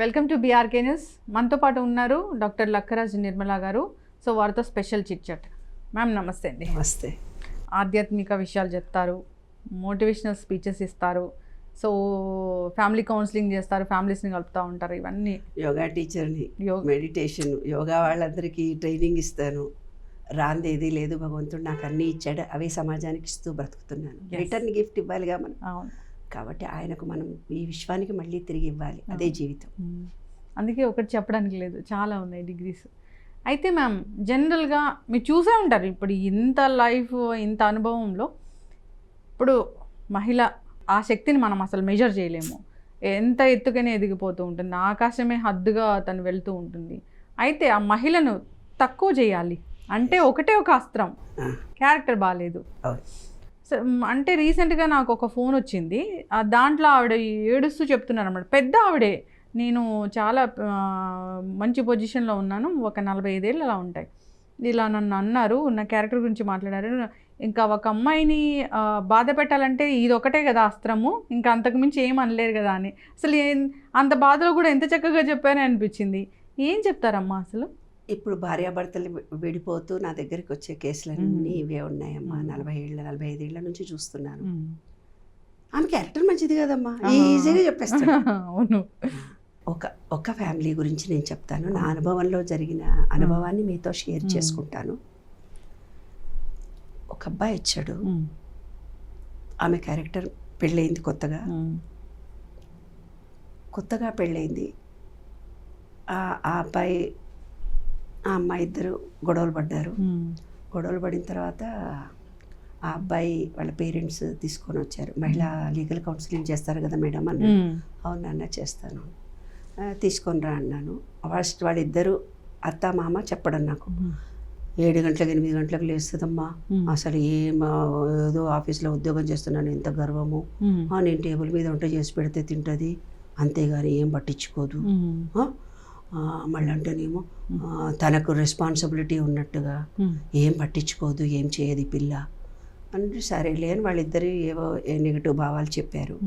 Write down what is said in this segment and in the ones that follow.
Welcome to BRK news. మనతో పాటు ఉన్నారు డాక్టర్ లక్కరాజ్ నిర్మలా గారు. సో వారితో స్పెషల్ చిట్ చాట్. మ్యామ్ నమస్తే అండి. నమస్తే. ఆధ్యాత్మిక విషయాలు చెప్తారు, మోటివేషనల్ స్పీచెస్ ఇస్తారు, సో ఫ్యామిలీ కౌన్సిలింగ్ చేస్తారు, ఫ్యామిలీస్ని కలుపుతూ ఉంటారు. ఇవన్నీ యోగా టీచర్ని, మెడిటేషన్, యోగా వాళ్ళందరికీ ట్రైనింగ్ ఇస్తాను. రాందేది లేదు, భగవంతుడు నాకు అన్నీ ఇచ్చాడు, అవే సమాజానికి ఇస్తూ బ్రతుకుతున్నాను. రిటర్న్ గిఫ్ట్ ఇవ్వాలిగా మనం. అవును, కాబట్టి ఆయనకు మనం ఈ విశ్వానికి మళ్ళీ తిరిగి ఇవ్వాలి, అదే జీవితం. అందుకే ఒకటి చెప్పడానికి లేదు, చాలా ఉన్నాయి డిగ్రీస్. అయితే మ్యామ్ జనరల్గా మీరు చూసే ఉంటారు, ఇప్పుడు ఇంత లైఫ్ ఇంత అనుభవంలో ఇప్పుడు మహిళ ఆ శక్తిని మనం అసలు మెజర్ చేయలేము. ఎంత ఎత్తుకనే ఎదిగిపోతూ ఉంటుంది, ఆకాశమే హద్దుగా తను వెళ్తూ ఉంటుంది. అయితే ఆ మహిళను తక్కువ చేయాలి అంటే ఒకటే ఒక అస్త్రం, క్యారెక్టర్ బాగాలేదు. అంటే రీసెంట్గా నాకు ఒక ఫోన్ వచ్చింది, దాంట్లో ఆవిడ ఏడుస్తూ చెప్తున్నారు అన్నమాట. పెద్ద ఆవిడే, నేను చాలా మంచి పొజిషన్లో ఉన్నాను, ఒక 45 ఏళ్ళు అలా ఉంటాయి, ఇలా నన్ను అన్నారు, నా క్యారెక్టర్ గురించి మాట్లాడారు. ఇంకా ఒక అమ్మాయిని బాధ పెట్టాలంటే ఇది ఒకటే కదా అస్త్రము, ఇంకా అంతకుమించి ఏం అనలేరు కదా అని. అసలు అంత బాధలో కూడా ఎంత చక్కగా చెప్పారని అనిపించింది. ఏం చెప్తారమ్మా అసలు? ఇప్పుడు భార్యాభర్తలు విడిపోతూ నా దగ్గరికి వచ్చే కేసులన్నీ ఇవే ఉన్నాయమ్మా. 45 ఏళ్ల నుంచి చూస్తున్నాను. ఆమె క్యారెక్టర్ మంచిది కదమ్మా, ఈజీగా చెప్పేస్తాను. అవును. ఒక ఫ్యామిలీ గురించి నేను చెప్తాను, నా అనుభవంలో జరిగిన అనుభవాన్ని మీతో షేర్ చేసుకుంటాను. ఒక అబ్బాయి వచ్చాడు, ఆమె క్యారెక్టర్ పెళ్ళయింది, కొత్తగా పెళ్ళయింది. ఆ అబ్బాయి ఆ అమ్మాయి ఇద్దరు గొడవలు పడిన తర్వాత ఆ అబ్బాయి వాళ్ళ పేరెంట్స్ తీసుకొని వచ్చారు. మహిళా లీగల్ కౌన్సిలింగ్ చేస్తారు కదా మేడం అన్న. అవునన్నా చేస్తాను, తీసుకొని రా అన్నాను. వాళ్ళిద్దరూ అత్త మామ చెప్పడం నాకు, 7 గంటలకు 8 గంటలకు లేస్తుందమ్మా, అసలు ఏదో ఆఫీస్లో ఉద్యోగం చేస్తున్నాను, ఎంత గర్వము, నేను టేబుల్ మీద వంట చేసి పెడితే తింటుంది, అంతేగాని ఏం పట్టించుకోదు. మళ్ళీ అంటేనేమో తనకు రెస్పాన్సిబిలిటీ ఉన్నట్టుగా ఏం పట్టించుకోదు, ఏం చేయదు పిల్ల అంటే, సరేలే అని వాళ్ళిద్దరు ఏవో నెగిటివ్ భావాలు చెప్పారు.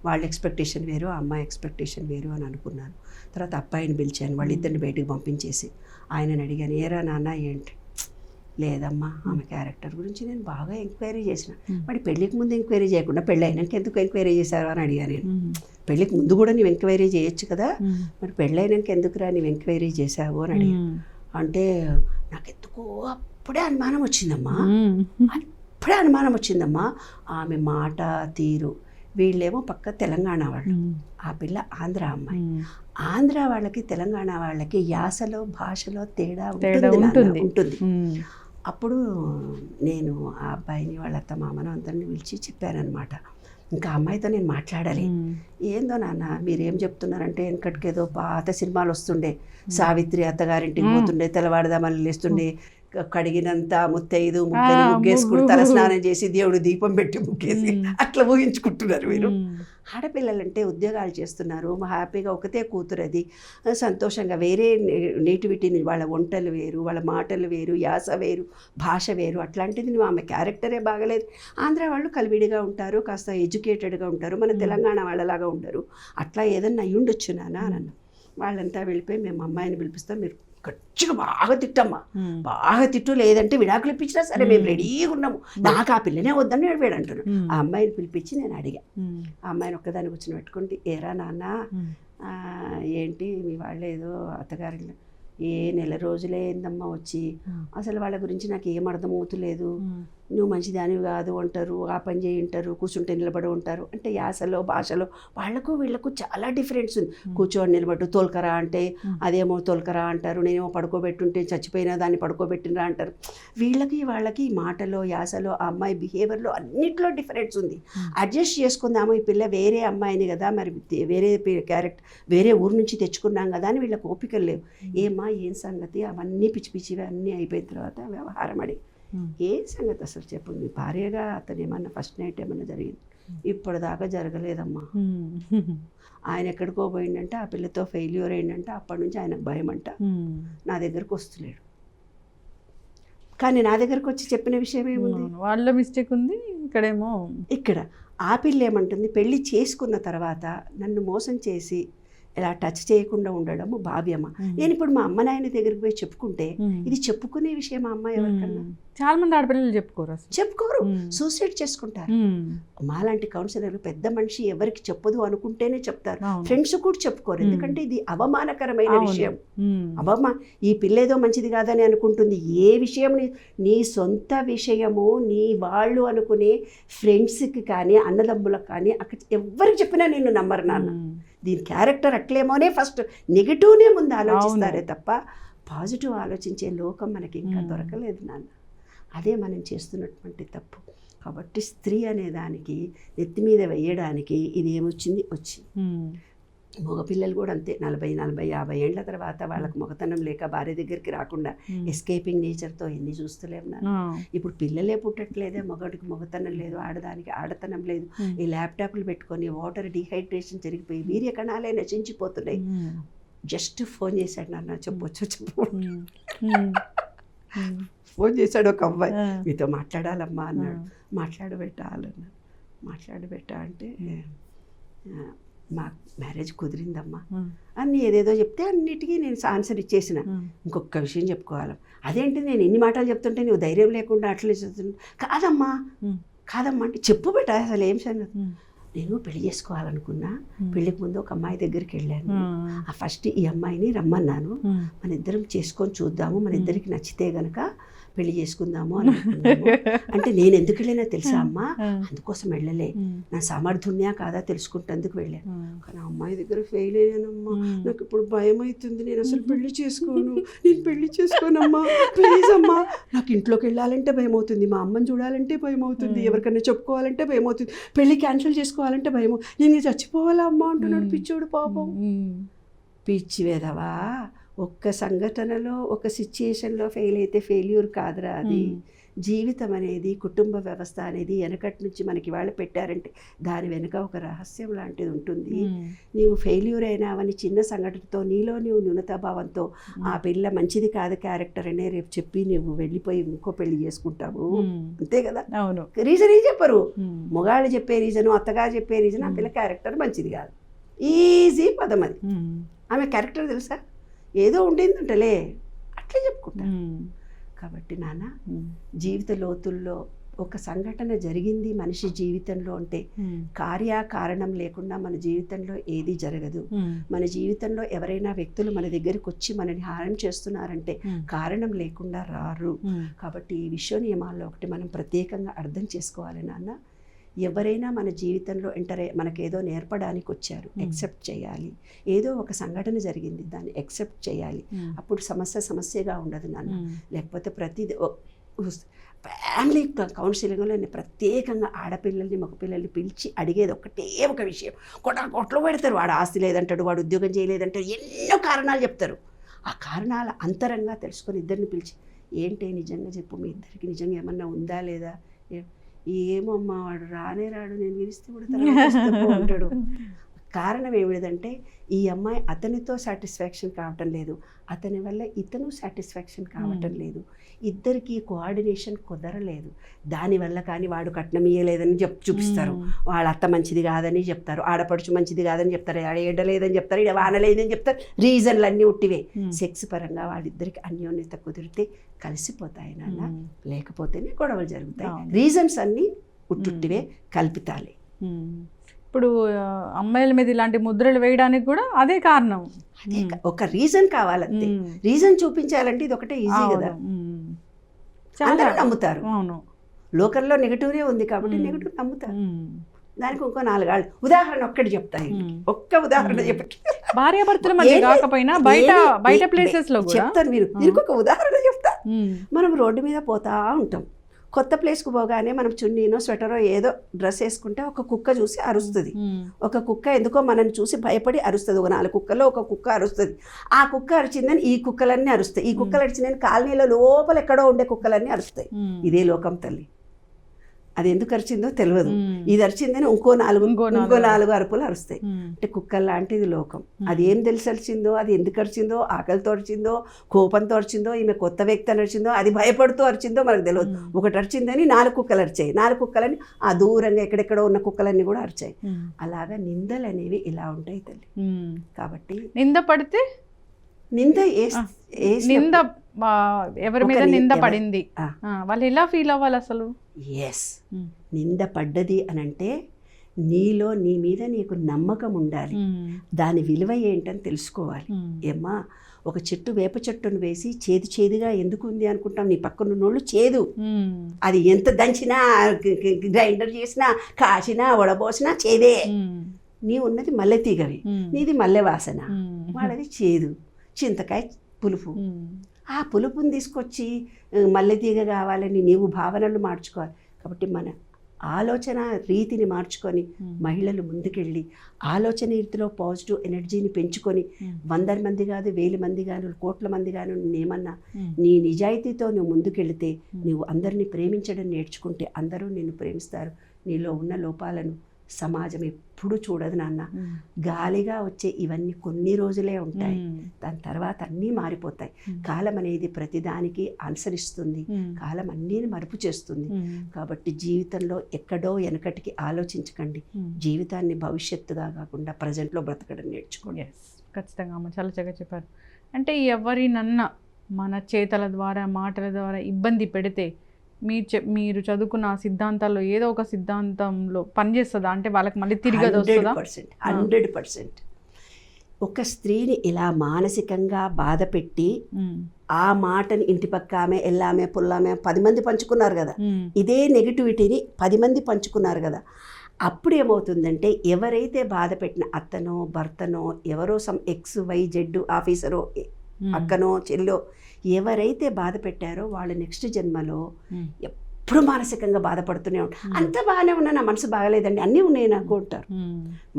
వాళ్ళ ఎక్స్పెక్టేషన్ వేరు, ఆ అమ్మాయి ఎక్స్పెక్టేషన్ వేరు అని అనుకున్నాను. తర్వాత అబ్బాయిని పిలిచాను, వాళ్ళిద్దరిని బయటికి పంపించేసి ఆయనని అడిగాను, ఏరా నాన్న ఏంటి? లేదమ్మా, ఆమె క్యారెక్టర్ గురించి నేను బాగా ఎంక్వైరీ చేసిన. మరి పెళ్ళికి ముందు ఎంక్వైరీ చేయకుండా పెళ్ళి అయినాక ఎందుకు ఎంక్వైరీ చేశారు అని అడిగాను నేను. పెళ్ళికి ముందు కూడా నువ్వు ఎంక్వైరీ చేయొచ్చు కదా, మరి పెళ్ళైనాక ఎందుకురా నువ్వు ఎంక్వైరీ చేసావు అని అడిగాను. అంటే నాకు ఎందుకో అప్పుడే అనుమానం వచ్చిందమ్మా, ఆమె మాట తీరు. వీళ్ళేమో పక్క తెలంగాణ వాళ్ళు, ఆ పిల్ల ఆంధ్ర అమ్మాయి. ఆంధ్ర వాళ్ళకి తెలంగాణ వాళ్ళకి యాసలో భాషలో తేడా ఉంటుంది. అప్పుడు నేను ఆ అబ్బాయిని వాళ్ళ అత్త మామను అందరిని పిలిచి చెప్పానమాట, ఇంకా అమ్మాయితో నేను మాట్లాడాలి. ఏందో నాన్న మీరేం చెప్తున్నారంటే, వెనకటికేదో పాత సినిమాలు వస్తుండే, సావిత్రి అత్తగారింటికి పోతుండే, తెల్లవారుదామని లేస్తుండే, కడిగినంత ముత్తైదు ముగ్గేసుకుని తల స్నానం చేసి దేవుడు దీపం పెట్టి ముగ్గేసి అట్లా ఊహించుకుంటున్నారు మీరు. ఆడపిల్లలంటే ఉద్యోగాలు చేస్తున్నారు, హ్యాపీగా ఒకతే కూతురు, అది సంతోషంగా, వేరే నేటివిటీని, వాళ్ళ వంటలు వేరు, వాళ్ళ మాటలు వేరు, యాస వేరు, భాష వేరు. అట్లాంటిది నువ్వు ఆమె క్యారెక్టరే బాగలేదు. ఆంధ్ర వాళ్ళు కలివిడిగా ఉంటారు, కాస్త ఎడ్యుకేటెడ్గా ఉంటారు, మన తెలంగాణ వాళ్ళలాగా ఉండరు, అట్లా ఏదన్నా అయ్యి ఉండొచ్చు నాన్న అని అన్న. వాళ్ళంతా వెళ్ళిపోయి మేము అమ్మాయిని పిలిపిస్తాం, మీరు గట్టిగా బాగా తిట్టమ్మా, బాగా తిట్టు, లేదంటే విడాకులు ఇప్పించినా సరే మేము రెడీగా ఉన్నాము, నాకు ఆ పిల్లనే వద్దని వేడు అంటారు. ఆ అమ్మాయిని పిలిపించి నేను అడిగా, ఆ అమ్మాయిని ఒక్కదాన్ని కూర్చొని పెట్టుకుంటే, ఏరా నాన్న ఏంటి మీ వాళ్ళు ఏదో అత్తగారి నెల రోజులే ఏందమ్మా వచ్చి, అసలు వాళ్ళ గురించి నాకు ఏం అర్థమవుతలేదు, నువ్వు మంచిదానివి కాదు అంటారు, ఆ పని చేయి ఉంటారు, కూర్చుంటే నిలబడి ఉంటారు అంటే, యాసలో భాషలో వాళ్ళకు వీళ్ళకు చాలా డిఫరెన్స్ ఉంది. కూర్చోని నిలబడు తోల్కరా అంటే అదేమో తోల్కరా అంటారు, నేనేమో పడుకోబెట్టుంటే చచ్చిపోయినా దాన్ని పడుకోబెట్టినరా అంటారు. వాళ్ళకి మాటలో యాసలో ఆ అమ్మాయి బిహేవియర్లో అన్నిట్లో డిఫరెన్స్ ఉంది. అడ్జస్ట్ చేసుకుందాము, ఈ పిల్ల వేరే అమ్మాయిని కదా, మరి వేరే క్యారెక్టర్ వేరే ఊరు నుంచి తెచ్చుకున్నాం కదా అని వీళ్ళకి ఓపికలు లేవు. ఏమా ఏం సంగతి, అవన్నీ పిచ్చివి అన్నీ అయిపోయిన తర్వాత వ్యవహారం అడిగి, ఏ సంగతి అసలు చెప్పు, మీ భార్యగా అతను ఏమన్నా ఫస్ట్ నైట్ ఏమన్నా జరిగింది? ఇప్పటిదాకా జరగలేదమ్మా, ఆయన ఎక్కడికో పోయిందంటే, ఆ పిల్లతో ఫెయిల్యూర్ అయిందంటే, అప్పటి నుంచి ఆయనకు భయం అంట, నా దగ్గరకు వస్తలేడు. కానీ నా దగ్గరకు వచ్చి చెప్పిన విషయం ఏముంది, వాళ్ళ మిస్టేక్ ఉంది. ఇక్కడ ఆ పిల్ల ఏమంటుంది, పెళ్ళి చేసుకున్న తర్వాత నన్ను మోసం చేసి ఇలా టచ్ చేయకుండా ఉండడము భావ్యమా? నేను ఇప్పుడు మా అమ్మ నాయన దగ్గరికి పోయి చెప్పుకుంటే ఇది చెప్పుకునే విషయం మా అమ్మ ఎవరికన్నా? చాలా మంది ఆడపిల్లలు చెప్పుకోరు, చెప్పుకోరు, సూసైడ్ చేసుకుంటారు. మాలాంటి కౌన్సిలర్ పెద్ద మనిషి ఎవరికి చెప్పదు అనుకుంటేనే చెప్తారు, ఫ్రెండ్స్ కూడా చెప్పుకోరు. ఎందుకంటే ఇది అవమానకరమైన విషయం. ఈ పిల్లేదో మంచిది కాదని అనుకుంటుంది. ఏ విషయం నీ సొంత విషయము నీ వాళ్ళు అనుకునే ఫ్రెండ్స్కి కానీ అన్నదమ్ములకు కానీ అక్కడ ఎవరికి చెప్పినా నేను నమ్మరు నాన్న. దీని క్యారెక్టర్ అట్లేమోనే ఫస్ట్ నెగిటివ్నే ముందు ఆలోచిస్తారే తప్ప పాజిటివ్ ఆలోచించే లోకం మనకి ఇంకా దొరకలేదు నాన్న. అదే మనం చేస్తున్నటువంటి తప్పు. కాబట్టి స్త్రీ అనే దానికి నెత్తి మీద వేయడానికి ఇది ఏమొచ్చింది వచ్చింది. మగపిల్లలు కూడా అంతే, 40, 40, 50 ఏళ్ల తర్వాత వాళ్ళకి మొగతనం లేక భార్య దగ్గరికి రాకుండా ఎస్కేపింగ్ నేచర్తో ఎన్ని చూస్తలేము నాన్న. ఇప్పుడు పిల్లలే పుట్టట్లేదే, మగడికి మొగతనం లేదు, ఆడదానికి ఆడతనం లేదు. ఈ ల్యాప్టాప్లు పెట్టుకొని వాటర్ డీహైడ్రేషన్ జరిగిపోయి వీర్య కణాలే నశించిపోతున్నాయి. జస్ట్ ఫోన్ చేశాడు నాన్న, చెప్పొచ్చు ఫోన్ చేశాడు ఒక అబ్బాయి, మీతో మాట్లాడాలమ్మా అన్నాడు. మాట్లాడబెట్టాలన్నా, మాట్లాడబెట్టా అంటే మా మ్యారేజ్ కుదిరిందమ్మా అని ఏదేదో చెప్తే అన్నిటికీ నేను ఆన్సర్ ఇచ్చేసిన. ఇంకొక విషయం చెప్పుకోవాలి, అదేంటి నేను ఇన్ని మాటలు చెప్తుంటే నువ్వు ధైర్యం లేకుండా అట్లా చెప్తున్నా. కాదమ్మా అంటే చెప్పు బెట్ట అసలు ఏం సంగతి. నేను పెళ్లి చేసుకోవాలనుకున్నా, పెళ్లికి ముందు ఒక అమ్మాయి దగ్గరికి వెళ్ళాను. ఫస్ట్ ఈ అమ్మాయిని రమ్మన్నాను, మన ఇద్దరం చేసుకొని చూద్దాము, మన ఇద్దరికి నచ్చితే గనక పెళ్లి చేసుకుందాము అని అనుకున్నాము. అంటే నేను ఎందుకు వెళ్ళినా తెలుసా అమ్మా, అందుకోసం వెళ్ళలే, నా సామర్థ్యా కాదా తెలుసుకుంటేందుకు వెళ్ళాను. కానీ అమ్మాయి దగ్గర ఫెయిల్ అయ్యానమ్మా, నాకు ఇప్పుడు భయం అవుతుంది, నేను అసలు పెళ్లి చేసుకోను, నేను పెళ్లి చేసుకోనమ్మా, ప్లీజ్ అమ్మా. నాకు ఇంట్లోకి వెళ్ళాలంటే భయం అవుతుంది, మా అమ్మని చూడాలంటే భయం అవుతుంది, ఎవరికైనా చెప్పుకోవాలంటే భయం అవుతుంది, పెళ్లి క్యాన్సిల్ చేసుకోవాలంటే భయము, నేను చచ్చిపోవాలా అమ్మా అంటున్నాడు పిచ్చోడు పాపం. పిచ్చి వేదవా, ఒక్క సంఘటనలో ఒక సిచ్యుయేషన్లో ఫెయిల్ అయితే ఫెయిల్యూర్ కాదురా అది. జీవితం అనేది, కుటుంబ వ్యవస్థ అనేది వెనకటి నుంచి మనకి వాళ్ళు పెట్టారంటే దాని వెనుక ఒక రహస్యం లాంటిది ఉంటుంది. నీవు ఫెయిల్యూర్ అయినావని చిన్న సంఘటనతో నీలో నీవు న్యూనతాభావంతో ఆ పిల్ల మంచిది కాదు క్యారెక్టర్ అనే రేపు చెప్పి నువ్వు వెళ్ళిపోయి ఇంకో పెళ్లి చేసుకుంటావు, అంతే కదా. అవును, రీజన్ ఏం చెప్పరు, మొగాళ్ళు చెప్పే రీజను, అత్తగారు చెప్పే రీజన్, ఆ పిల్ల క్యారెక్టర్ మంచిది కాదు, ఈజీ పదం అది. ఆమె క్యారెక్టర్ తెలుసా, ఏదో ఉండిందంటలే అట్లా చెప్పుకుంటా. కాబట్టి నాన్న, జీవిత లోతుల్లో ఒక సంఘటన జరిగింది మనిషి జీవితంలో అంటే కార్యకారణం లేకుండా మన జీవితంలో ఏది జరగదు. మన జీవితంలో ఎవరైనా వ్యక్తులు మన దగ్గరికి వచ్చి మనని హారం చేస్తున్నారంటే కారణం లేకుండా రారు. కాబట్టి ఈ విశ్వ నియమాల్లో ఒకటి మనం ప్రత్యేకంగా అర్థం చేసుకోవాలి నాన్న. ఎవరైనా మన జీవితంలో మనకేదో నేర్పడానికి వచ్చారు, యాక్సెప్ట్ చేయాలి. ఏదో ఒక సంఘటన జరిగింది, దాన్ని యాక్సెప్ట్ చేయాలి. అప్పుడు సమస్యగా ఉండదు నాన్న. లేకపోతే ప్రతిదీ ఫ్యామిలీ కౌన్సిలింగ్లో ప్రత్యేకంగా ఆడపిల్లల్ని మగపిల్లల్ని పిలిచి అడిగేది ఒకటే ఒక విషయం. కొట్లు పెడతారు, వాడు ఆస్తి లేదంటాడు, వాడు ఉద్యోగం చేయలేదంటాడు, ఎన్నో కారణాలు చెప్తారు. ఆ కారణాల అంతరంగా తెలుసుకొని ఇద్దరిని పిలిచి, ఏంటి నిజంగా చెప్పు, మీ ఇద్దరికి నిజంగా ఏమన్నా ఉందా లేదా? ఏమమ్మా వాడు రానే రాడు, నేను పిలిస్తే కూడా తర్వాత ఉంటాడు. కారణం ఏమిటంటే ఈ అమ్మాయి అతనితో సాటిస్ఫాక్షన్ కావటం లేదు, అతని వల్ల ఇతను సాటిస్ఫాక్షన్ కావటం లేదు, ఇద్దరికి కోఆర్డినేషన్ కుదరలేదు. దానివల్ల కానీ వాడు కట్నం ఇయ్యలేదని చూపిస్తారు, వాళ్ళ అత్త మంచిది కాదని చెప్తారు, ఆడపడుచు మంచిది కాదని చెప్తారు, ఏడలేదని చెప్తారు, ఇక్కడ వానలేదని చెప్తారు. రీజన్లు అన్నీ ఉట్టివే. సెక్స్ పరంగా వాళ్ళిద్దరికి అన్యోన్యత కుదిరితే కలిసిపోతాయి నాన్న, లేకపోతేనే గొడవలు జరుగుతాయి. రీజన్స్ అన్నీ ఉట్టుట్టివే, కల్పితాలే. ఇప్పుడు అమ్మాయిల మీద ఇలాంటి ముద్రలు వేయడానికి కూడా అదే కారణం. అదే ఒక రీజన్ కావాలంతే. రీజన్ చూపించాలంటే ఇది ఒకటే ఈజీ కదా, అందరూ నమ్ముతారు. అవును, లోకల్లో నెగిటివ్నే ఉంది కాబట్టి నెగిటివ్ నమ్ముతారు. దానికి ఇంకో 4 ఆళ్ళు ఉదాహరణ ఒక్కటి చెప్తాయి. ఒక్క ఉదాహరణ చెప్పి భార్యాభర్తల మధ్య కాకపోయినా బయట ప్లేసెస్ లో చెప్తాను. మీరు ఇంకొక ఉదాహరణ చెప్తా. మనం రోడ్డు మీద పోతా ఉంటాం, కొత్త ప్లేస్కి పోగానే మనం చున్నీనో స్వెటరో ఏదో డ్రెస్ వేసుకుంటే ఒక కుక్క చూసి అరుస్తుంది. ఒక కుక్క ఎందుకో మనల్ని చూసి భయపడి అరుస్తుంది. ఒక 4 కుక్కల్లో ఒక కుక్క అరుస్తుంది. ఆ కుక్క అరిచిందని ఈ కుక్కలన్నీ అరుస్తాయి, ఈ కుక్కలు అరిచిందని కాలనీలో లోపల ఎక్కడో ఉండే కుక్కలన్నీ అరుస్తాయి. ఇదే లోకం తల్లి. అది ఎందుకు అరిచిందో తెలియదు, ఇది అరిచిందని ఇంకో నాలుగు అరుపులు అరుస్తాయి. అంటే కుక్కలు లాంటిది లోకం. అది ఏం తెలిసి అరిచిందో, అది ఎందుకు అరిచిందో, ఆకలితో అరిచిందో, కోపంతో అరిచిందో, ఈమె కొత్త వ్యక్తి అని అరిచిందో, అది భయపడుతూ అరిచిందో మనకు తెలియదు. ఒకటి అరిచిందని 4 కుక్కలు అరిచాయి, 4 కుక్కలని ఆ దూరంగా ఎక్కడెక్కడో ఉన్న కుక్కలన్నీ కూడా అరిచాయి. అలాగా నిందలు అనేవి ఇలా ఉంటాయి తల్లి. కాబట్టి నింద పడితే నింద ఎవరి మీద నింద పడింది వాళ్ళు ఎలా ఫీల్ అవ్వాలి అసలు? ఎస్, నింద పడ్డది అని అంటే నీలో నీ మీద నీకు నమ్మకం ఉండాలి, దాని విలువ ఏంటని తెలుసుకోవాలి. ఏమ్మా, ఒక చెట్టు వేప చెట్టును వేసి చేదుగా ఎందుకు ఉంది అనుకుంటాం, నీ పక్కన ఉన్నోళ్ళు చేదు, అది ఎంత దంచినా గ్రైండర్ చేసినా కాసినా వడబోసినా చేదే. నీ ఉన్నది మల్లె తీగవి, నీది మల్లె వాసన, వాళ్ళది చేదు, చింతకాయ పులుపు. ఆ పులుపుని తీసుకొచ్చి మల్లె తీగ కావాలని నీవు భావనలు మార్చుకోవాలి. కాబట్టి మన ఆలోచన రీతిని మార్చుకొని మహిళలు ముందుకెళ్ళి ఆలోచన రీతిలో పాజిటివ్ ఎనర్జీని పెంచుకొని 100 మంది కాదు, 1000 మంది కాను, కోట్ల మంది కాను, నేమన్నా నీ నిజాయితీతో నువ్వు ముందుకెళ్తే, నువ్వు అందరినీ ప్రేమించడం నేర్చుకుంటే అందరూ నిన్ను ప్రేమిస్తారు. నీలో ఉన్న లోపాలను సమాజం ఎప్పుడు చూడదు నాన్న. గాలిగా వచ్చే ఇవన్నీ కొన్ని రోజులే ఉంటాయి, దాని తర్వాత అన్నీ మారిపోతాయి. కాలం అనేది ప్రతిదానికి అనుసరిస్తుంది, కాలం అన్నీని మరుపు చేస్తుంది. కాబట్టి జీవితంలో ఎక్కడో వెనకటికి ఆలోచించకండి, జీవితాన్ని భవిష్యత్తుగా కాకుండా ప్రజెంట్లో బ్రతకడం నేర్చుకోండి. ఖచ్చితంగా అమ్మ, చాలా చక్కగా చెప్పారు. అంటే ఎవరినన్నా మన చేతల ద్వారా మాటల ద్వారా ఇబ్బంది పెడితే మీరు చదువుకున్న సిద్ధాంతాల్లో ఏదో ఒక సిద్ధాంతంలో పనిచేస్తుందా? అంటే వాళ్ళకి మళ్ళీ తిరిగి 100% ఒక స్త్రీని ఇలా మానసికంగా బాధ పెట్టి ఆ మాటని ఇంటి పక్క ఆమె ఎల్లామె పుల్లామె 10 మంది పంచుకున్నారు కదా, ఇదే నెగిటివిటీని 10 మంది పంచుకున్నారు కదా. అప్పుడు ఏమవుతుందంటే, ఎవరైతే బాధ పెట్టిన అత్తనో భర్తనో ఎవరో XYZ ఆఫీసరో అక్కనో చెల్లో ఎవరైతే బాధ పెట్టారో వాళ్ళు నెక్స్ట్ జన్మలో ఎప్పుడు మానసికంగా బాధపడుతూనే ఉంటారు. అంత బాగానే ఉన్నా నా మనసు బాగలేదండి, అన్నీ ఉన్నాయి నాకు అంటారు.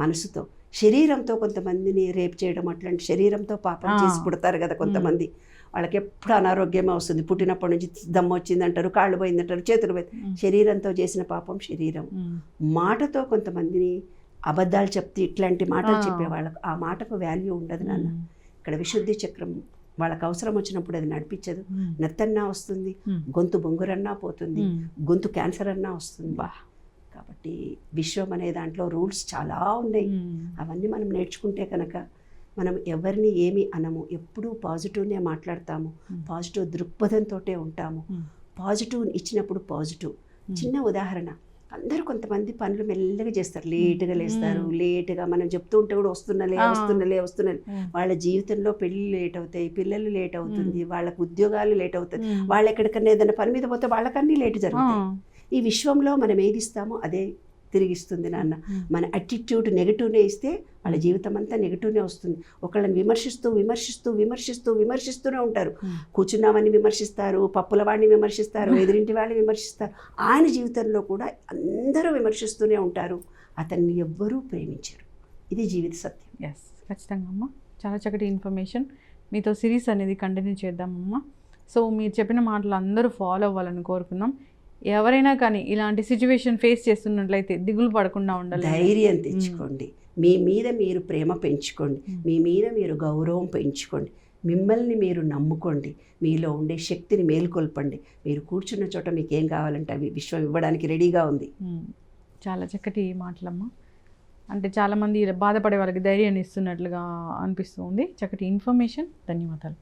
మనసుతో, శరీరంతో కొంతమందిని రేప్ చేయడం, అట్లాంటి శరీరంతో పాపం చేసి పుడతారు కదా కొంతమంది. వాళ్ళకి ఎప్పుడు అనారోగ్యమే వస్తుంది, పుట్టినప్పటి నుంచి దమ్ము వచ్చిందంటారు, కాళ్ళు పోయిందంటారు, చేతులు పోయింది. శరీరంతో చేసిన పాపం శరీరం. మాటతో కొంతమందిని అబద్ధాలు చెప్తే, ఇట్లాంటి మాటలు చెప్పే వాళ్ళకు ఆ మాటకు వాల్యూ ఉండదు నాన్న. ఇక్కడ విశుద్ధి చక్రం వాళ్ళకి అవసరం వచ్చినప్పుడు అది నడిపించదు. నెత్తన్నా వస్తుంది, గొంతు బొంగురన్నా పోతుంది, గొంతు క్యాన్సర్ అన్నా వస్తుంది. కాబట్టి విశ్వం అనే దాంట్లో రూల్స్ చాలా ఉన్నాయి. అవన్నీ మనం నేర్చుకుంటే కనుక మనం ఎవరిని ఏమి అనము, ఎప్పుడూ పాజిటివ్నే మాట్లాడతాము, పాజిటివ్ దృక్పథంతో ఉంటాము. పాజిటివ్ ఇచ్చినప్పుడు పాజిటివ్. చిన్న ఉదాహరణ, అందరూ కొంతమంది పనులు మెల్లగా చేస్తారు, లేటుగా లేస్తారు, లేటుగా మనం చెప్తూ ఉంటే కూడా వస్తున్నలే. వాళ్ళ జీవితంలో పెళ్ళి లేట్ అవుతాయి, పిల్లలు లేట్ అవుతుంది, వాళ్ళకు ఉద్యోగాలు లేట్ అవుతుంది, వాళ్ళు ఎక్కడికన్నా ఏదైనా పని మీద పోతే వాళ్ళకన్నీ లేట్ జరుగుతాయి. ఈ విశ్వంలో మనం ఏది ఇస్తామో అదే తిరిగిస్తుంది నాన్న. మన అటిట్యూడ్ నెగిటివ్నే ఇస్తే వాళ్ళ జీవితం అంతా నెగిటివ్నే వస్తుంది. ఒకళ్ళని విమర్శిస్తూనే ఉంటారు. కూర్చున్నామని విమర్శిస్తారు, పప్పుల వాడిని విమర్శిస్తారు, ఎదురింటి వాళ్ళని విమర్శిస్తారు. ఆయన జీవితంలో కూడా అందరూ విమర్శిస్తూనే ఉంటారు, అతన్ని ఎవ్వరూ ప్రేమించరు. ఇది జీవిత సత్యం. ఎస్, ఖచ్చితంగా అమ్మ, చాలా చక్కటి ఇన్ఫర్మేషన్. మీతో సిరీస్ అనేది కంటిన్యూ చేద్దామమ్మా. సో మీరు చెప్పిన మాటలు అందరూ ఫాలో అవ్వాలని కోరుకున్నాం. ఎవరైనా కానీ ఇలాంటి సిచ్యువేషన్ ఫేస్ చేస్తున్నట్లయితే దిగులు పడకుండా ఉండాలి, ధైర్యం తెచ్చుకోండి, మీ మీద మీరు ప్రేమ పెంచుకోండి, మీ మీద మీరు గౌరవం పెంచుకోండి, మిమ్మల్ని మీరు నమ్ముకోండి, మీలో ఉండే శక్తిని మేలుకొల్పండి. మీరు కూర్చున్న చోట మీకు ఏం కావాలంటే అవి విశ్వం ఇవ్వడానికి రెడీగా ఉంది. చాలా చక్కటి మాటలమ్మా. అంటే చాలామంది బాధపడే వాళ్ళకి ధైర్యాన్ని ఇస్తున్నట్లుగా అనిపిస్తుంది. చక్కటి ఇన్ఫర్మేషన్. ధన్యవాదాలు.